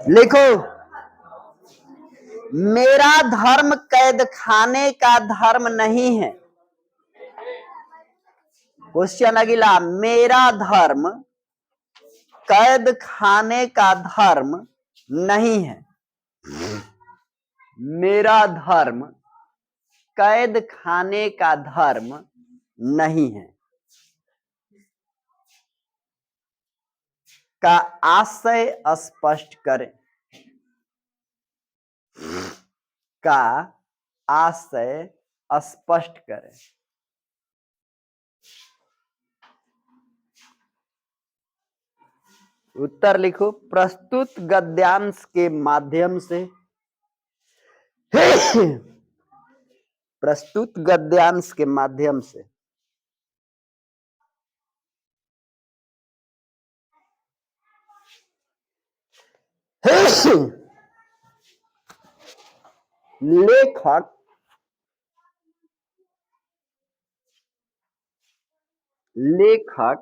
लिखो, मेरा धर्म कैद खाने का धर्म नहीं है। क्वेश्चन अगला, मेरा धर्म कैद खाने का धर्म नहीं है। मेरा धर्म कैद खाने का धर्म नहीं है का आशय स्पष्ट करें। का आशय स्पष्ट करें। उत्तर लिखो, प्रस्तुत गद्यांश के माध्यम से प्रस्तुत गद्यांश के माध्यम से लेखक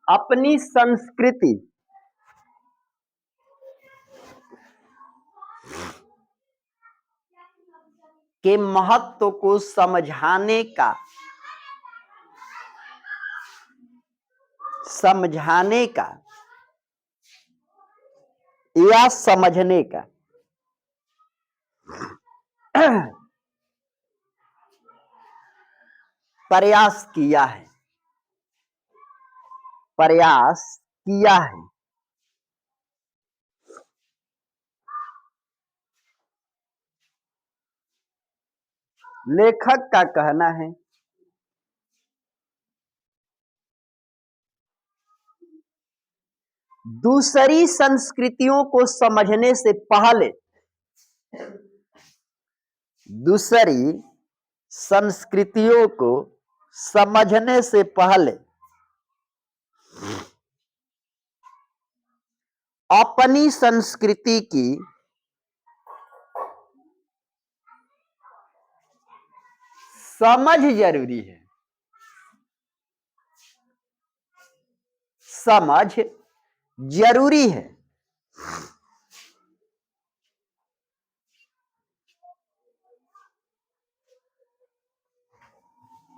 अपनी संस्कृति के महत्व को समझाने का या समझने का प्रयास किया है। लेखक का कहना है दूसरी संस्कृतियों को समझने से पहले अपनी संस्कृति की समझ जरूरी है।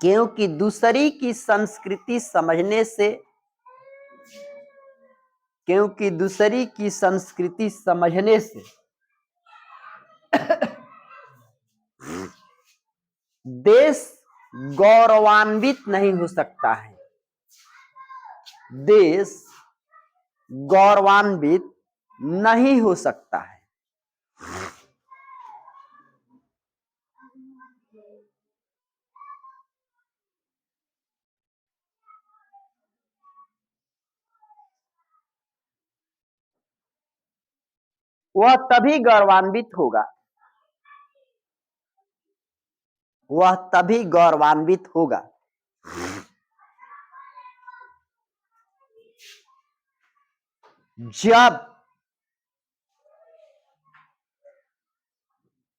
क्योंकि दूसरी की संस्कृति समझने से देश गौरवान्वित नहीं हो सकता है। देश गौरवान्वित नहीं हो सकता है। वह तभी गौरवान्वित होगा जब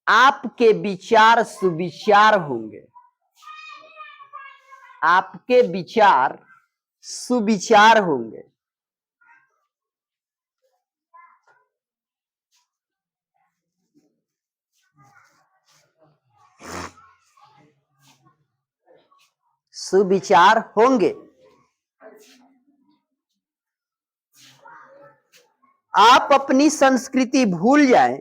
आपके विचार सुविचार होंगे। आपके विचार सुविचार होंगे। सुविचार होंगे। आप अपनी संस्कृति भूल जाएं,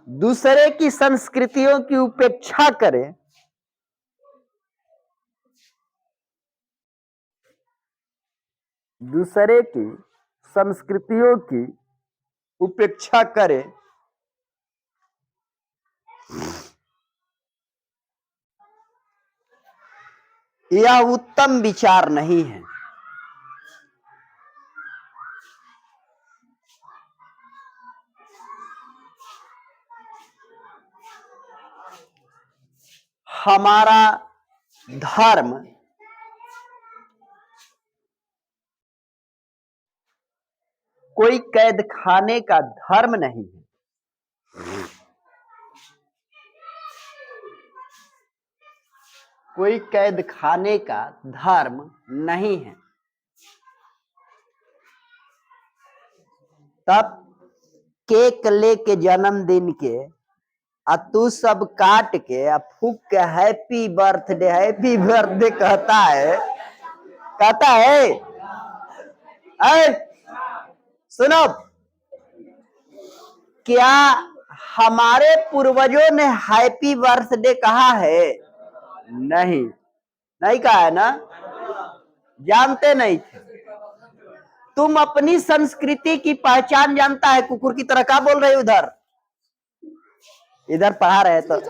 दूसरे की संस्कृतियों की उपेक्षा करें, दूसरे की संस्कृतियों की उपेक्षा करें, यह उत्तम विचार नहीं है। हमारा धर्म कोई कैद खाने का धर्म नहीं है। कोई कैद खाने का धर्म नहीं है। तब केक लेके जन्मदिन के तू सब काट के फूक के हैप्पी बर्थडे कहता है। सुनो, क्या हमारे पूर्वजों ने हैप्पी बर्थडे कहा है? नहीं, नहीं कहा है ना, जानते नहीं थे। तुम अपनी संस्कृति की पहचान जानता है? कुकुर की तरह क्या बोल रहे हो? इधर पढ़ा रहे तो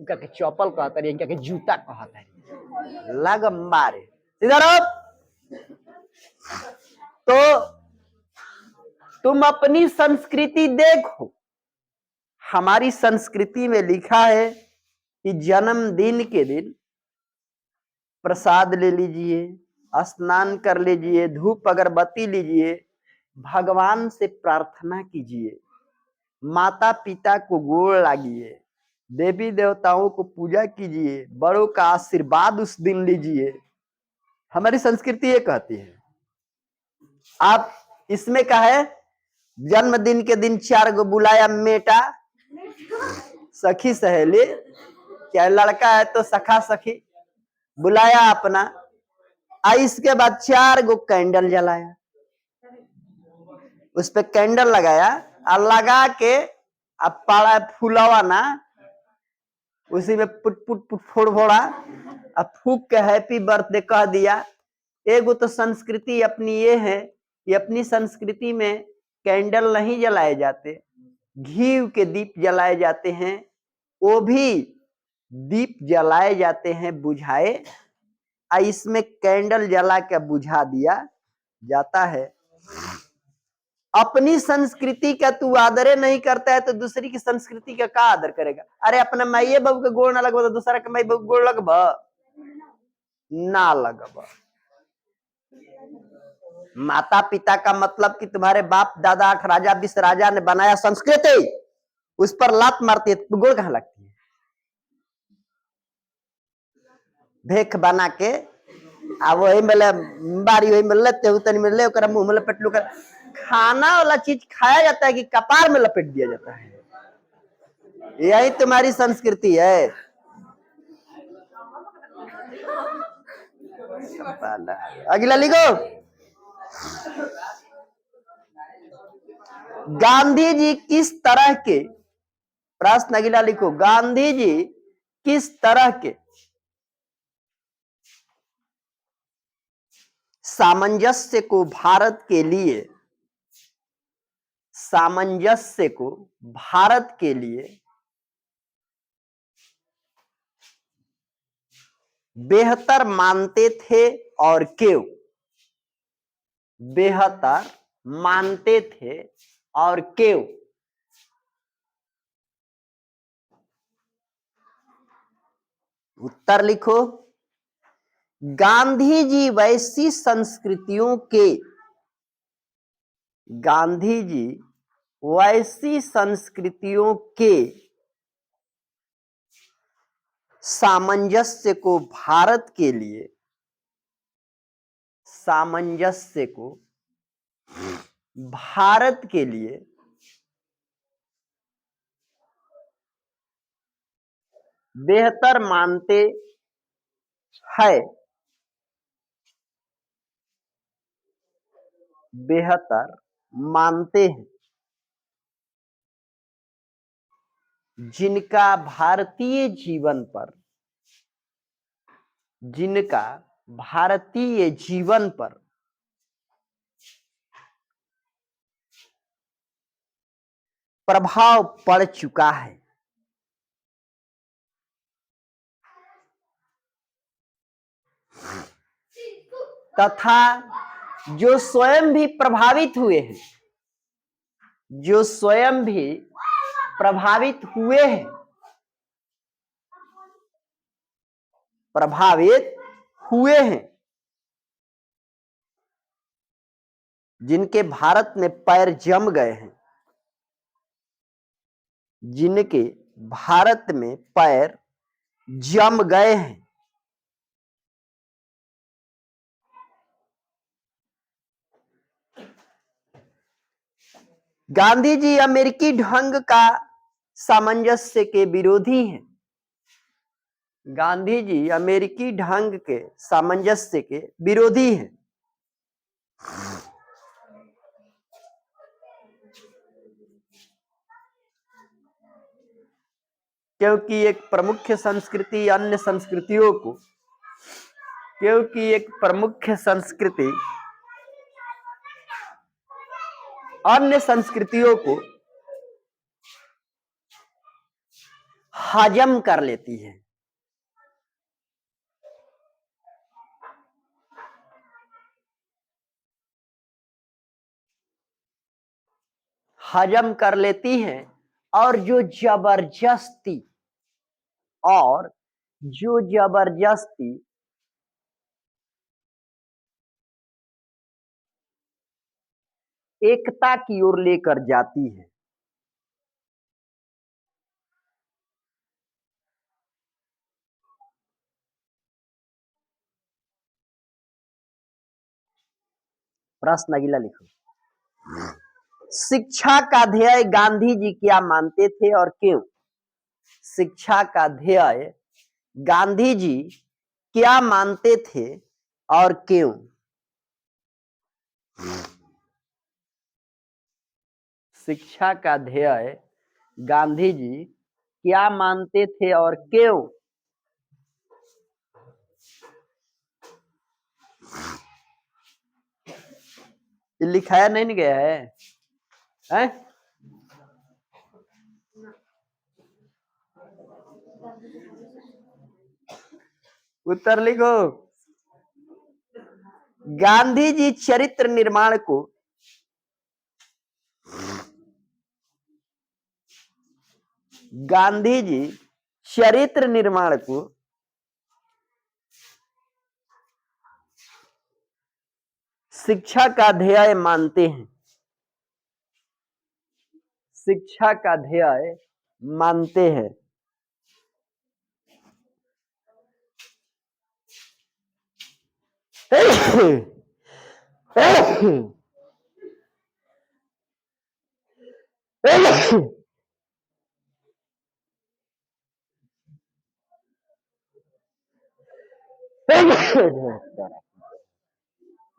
के चौपल कहता है, क्या के जूता कहता है, लग मारे। इधर तो तुम अपनी संस्कृति देखो। हमारी संस्कृति में लिखा है कि जन्मदिन के दिन प्रसाद ले लीजिए, स्नान कर लीजिए, धूप अगरबत्ती लीजिए, भगवान से प्रार्थना कीजिए, माता पिता को गोड़ लागिए, देवी देवताओं को पूजा कीजिए, बड़ों का आशीर्वाद उस दिन लीजिए। हमारी संस्कृति ये कहती है। आप इसमें क्या है? जन्मदिन के दिन 4 गो बुलाया मेटा, सखी सहेली, क्या लड़का है तो सखा सखी बुलाया अपना, इसके बाद 4 गो कैंडल जलाया, उस पे कैंडल लगाया और लगा के अब पाड़ा फूलावा ना, उसी में पुट पुट पुट फोड़ फोड़ा, अब फूक के हैप्पी बर्थडे कह दिया। एगो तो संस्कृति अपनी ये है कि अपनी संस्कृति में कैंडल नहीं जलाए जाते, घी के दीप जलाए जाते हैं। वो भी दीप जलाए जाते हैं बुझाए, इसमें कैंडल जला के बुझा दिया जाता है। अपनी संस्कृति का तू आदर नहीं करता है तो दूसरी की संस्कृति का क्या आदर करेगा? अरे अपने माइये बाबू के गोड़ ना लगबा तो दूसरा के माई बाबू गोड़ लगबा ना लगबा। माता पिता का मतलब कि तुम्हारे बाप दादा 8 राजा 20 राजा ने बनाया संस्कृति, उस पर लात मारती है तो गोड़ कहां लगती है? भेख बना के वही मिले बारी, वही मिल लेते उतनी मिल ले मुंह में लपेट लू कर। खाना वाला चीज खाया जाता है कि कपार में लपेट दिया जाता है? यही तुम्हारी संस्कृति है। अगला लिखो। गांधी जी किस तरह के, प्रश्न अगला लिखो, गांधी जी किस तरह के सामंजस्य को भारत के लिए, सामंजस्य को भारत के लिए बेहतर मानते थे और क्यों? बेहतर मानते थे और क्यों? उत्तर लिखो। गांधी जी वैसी संस्कृतियों के, गांधी जी वैसी संस्कृतियों के सामंजस्य को भारत के लिए, सामंजस्य को भारत के लिए बेहतर मानते हैं, बेहतर मानते हैं, जिनका भारतीय जीवन पर, जिनका भारतीय जीवन पर प्रभाव पड़ चुका है तथा जो स्वयं भी प्रभावित हुए हैं, जो स्वयं भी प्रभावित हुए हैं, प्रभावित हुए हैं, जिनके भारत में पैर जम गए हैं, जिनके भारत में पैर जम गए हैं। गांधी जी अमेरिकी ढंग का सामंजस्य के विरोधी हैं। गांधी जी अमेरिकी ढंग के सामंजस्य के विरोधी हैं। क्योंकि एक प्रमुख संस्कृति अन्य संस्कृतियों को क्योंकि एक प्रमुख संस्कृति अन्य संस्कृतियों को हजम कर लेती है। हजम कर लेती है और जो जबरदस्ती एकता की ओर लेकर जाती है। प्रश्न अगला लिखो। शिक्षा का ध्येय गांधी जी क्या मानते थे और क्यों? शिक्षा का ध्येय गांधी जी क्या मानते थे और क्यों? शिक्षा का ध्येय गांधी जी क्या मानते थे और क्यों? ये लिखाया नहीं गया है, हैं? उत्तर लिखो। गांधी जी चरित्र निर्माण को गांधी जी चरित्र निर्माण को शिक्षा का ध्येय मानते हैं। शिक्षा का ध्येय मानते हैं।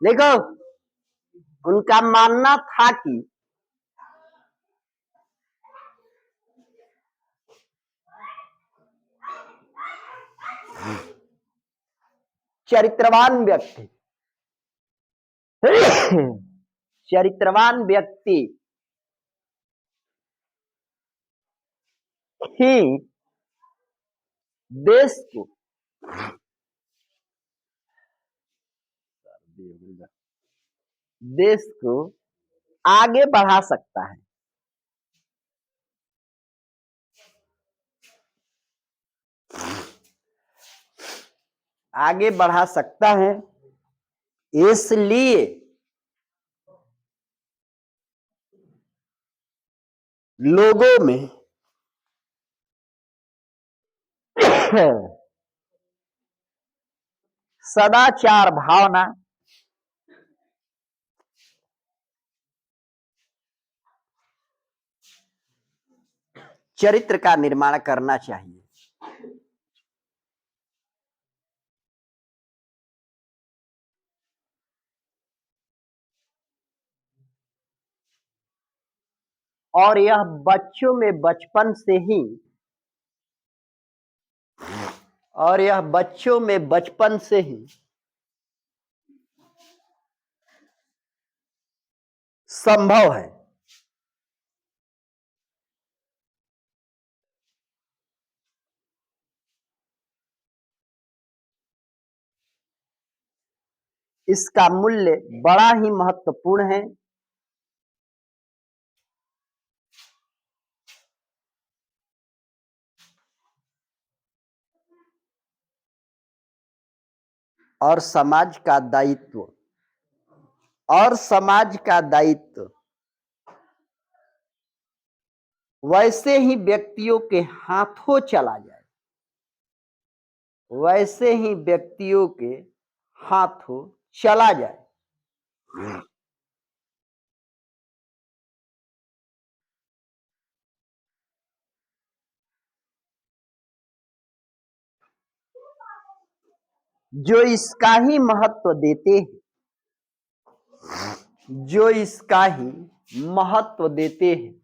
देखो, उनका मानना था कि चरित्रवान व्यक्ति चरित्रवान व्यक्ति ही देश को आगे बढ़ा सकता है। आगे बढ़ा सकता है, इसलिए लोगों में सदाचार भावना चरित्र का निर्माण करना चाहिए। और यह बच्चों में बचपन से ही संभव है। इसका मूल्य बड़ा ही महत्वपूर्ण है। और समाज का दायित्व वैसे ही व्यक्तियों के हाथों चला जाए, वैसे ही व्यक्तियों के हाथों चला जाए। जो इसका ही महत्व देते हैं, जो इसका ही महत्व देते हैं,